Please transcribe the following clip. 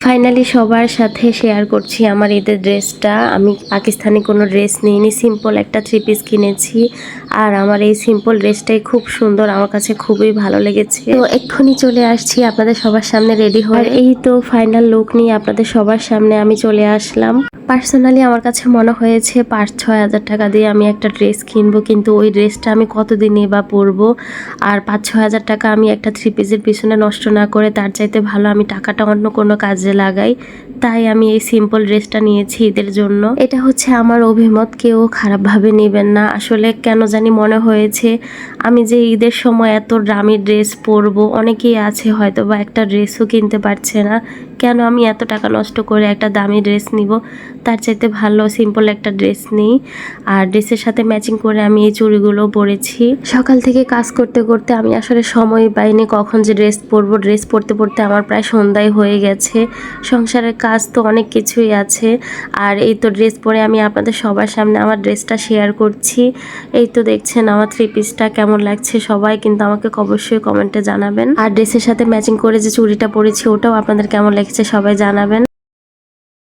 Finally সবার সাথে share করছি আমার ঈদের ড্রেসটা। আমি পাকিস্তানি কোনো ড্রেস নিইনি, সিম্পল একটা 3 পিস কিনেছি। আর আমার এই সিম্পল ড্রেসটাই খুব সুন্দর, আমার কাছে খুবই ভালো লেগেছে। তো এক্ষুনি চলে আসছি আপনাদের সবার সামনে রেডি হয়ে। এই তো ফাইনাল লুক নিয়ে আপনাদের সবার সামনে আমি চলে আসলাম। পার্সোনালি আমার কাছে মনে হয়েছে 5-6 হাজার টাকা দিয়ে আমি একটা ড্রেস কিনবো, কিন্তু ওই ড্রেসটা আমি কতদিনই বা পরবো। আর 5-6 হাজার টাকা আমি একটা 3 পিসের পিছনে নষ্ট না করে তার চাইতে ভালো আমি টাকাটা অন্য কোনো কাজে লাগাই। তাই আমি এই সিম্পল ড্রেসটা নিয়েছি ঈদের জন্য। এটা হচ্ছে আমার অভিমত, কেউ খারাপভাবে নেবেন না। আসলে কেন জানি মনে হয়েছে আমি যে ঈদের সময় এত দামি ড্রেস পরবো, অনেকেই আছে হয়তো বা একটা ড্রেসও কিনতে পারছে না, কেন আমি এত টাকা নষ্ট করে একটা দামি ড্রেস নিব। তার চাইতে ভালো সিম্পল একটা ড্রেস নেই। আর ড্রেসের সাথে ম্যাচিং করে আমি এই চুড়িগুলো পরেছি। সকাল থেকে কাজ করতে করতে আমি আসলে সময় পাইনি কখন যে ড্রেস পরবো। ড্রেস পরতে পরতে আমার প্রায় সন্ধ্যায় হয়ে গেছে। সংসারের কাজ তো অনেক কিছুই আছে। আর এই তো ড্রেস পরে আমি আপনাদের সবার সামনে আমার ড্রেসটা শেয়ার করছি। এই তো দেখছেন আমার 3 পিসটা কেমন লাগছে, সবাই কিন্তু আমাকে অবশ্যই কমেন্টে জানাবেন। আর ড্রেসের সাথে ম্যাচিং করে যে চুড়িটা পরেছি ওটাও আপনাদের কেমন লাগছে সবাই জানাবেন।